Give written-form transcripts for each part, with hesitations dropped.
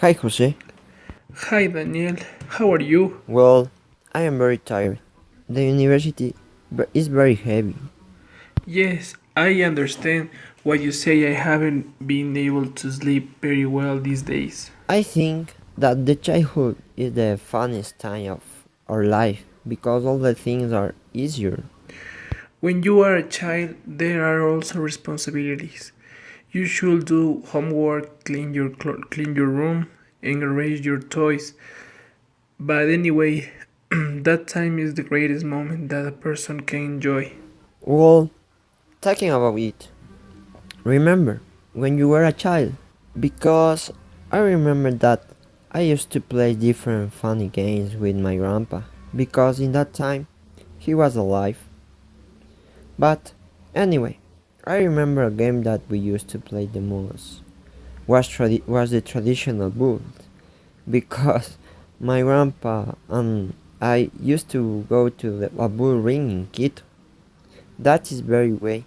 Hi Jose. Hi Daniel, how are you? Well, I am very tired. The university is very heavy. Yes, I understand why you say I haven't been able to sleep very well these days. I think that the childhood is the funnest time of our life because all the things are easier. When you are a child, there are also responsibilities. You should do homework, clean your room, and arrange your toys. But anyway, that time is the greatest moment that a person can enjoy. Well, talking about it, remember when you were a child? Because I remember that I used to play different funny games with my grandpa because in that time he was alive. But anyway, I remember a game that we used to play the most was the traditional bull because my grandpa and I used to go to a bull ring in Quito. That is very way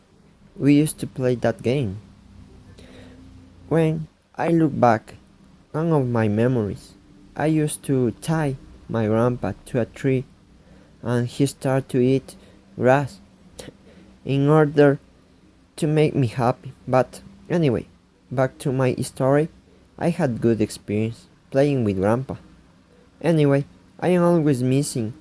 we used to play that game. When I look back on of my memories, I used to tie my grandpa to a tree and he started to eat grass in order to make me happy. But anyway, back to my story. I had good experience playing with grandpa. Anyway, I am always missing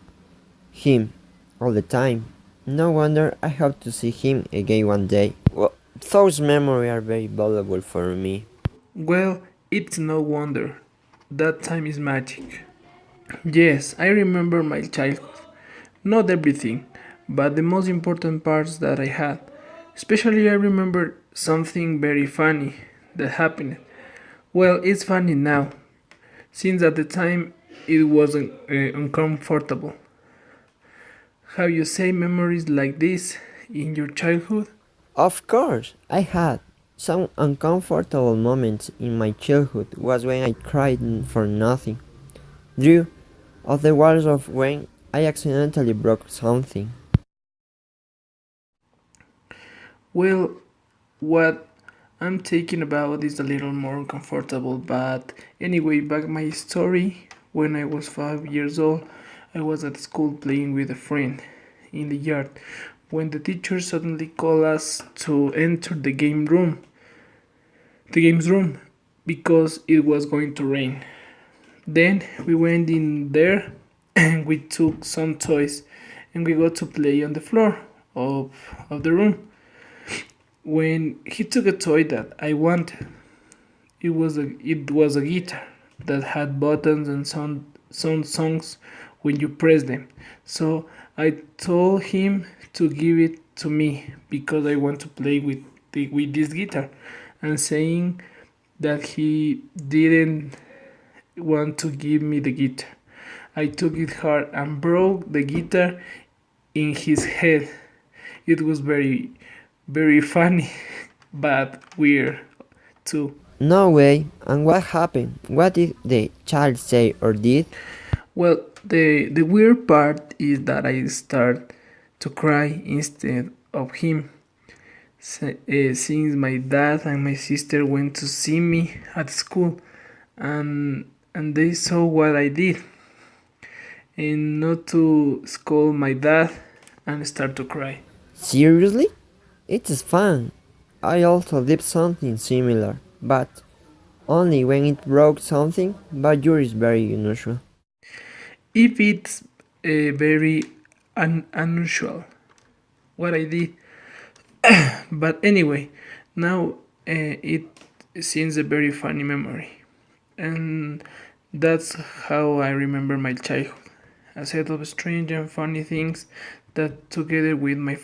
him all the time. No wonder I hope to see him again one day. Well, those memories are very valuable for me. Well, it's no wonder. That time is magic. Yes, I remember my childhood. Not everything, but the most important parts that I had. Especially, I remember something very funny that happened. Well, it's funny now, since at the time it wasn't uncomfortable. Have you same memories like this in your childhood? Of course, I had. Some uncomfortable moments in my childhood was when I cried for nothing. Drew of the was of when I accidentally broke something. Well, what I'm thinking about is a little more uncomfortable, but anyway, back my story. When I was 5 years old, I was at school playing with a friend in the yard when the teacher suddenly called us to enter the games room, because it was going to rain. Then we went in there and we took some toys and we got to play on the floor of, of the room. When he took a toy that I wanted, it was a guitar that had buttons and sound songs when you press them. So I told him to give it to me because I want to play with this guitar, and saying that he didn't want to give me the guitar. I took it hard and broke the guitar in his head. It was very funny, but weird too. No way, and what happened? What did the child say or did? Well, the weird part is that I start to cry instead of him. Since my dad and my sister went to see me at school, and they saw what I did, and not to scold my dad and start to cry. Seriously? It is fun. I also did something similar, but only when it broke something, but yours is very unusual. If it's very unusual what I did, but anyway, now it seems a very funny memory, and that's how I remember my childhood. A set of strange and funny things that, together with my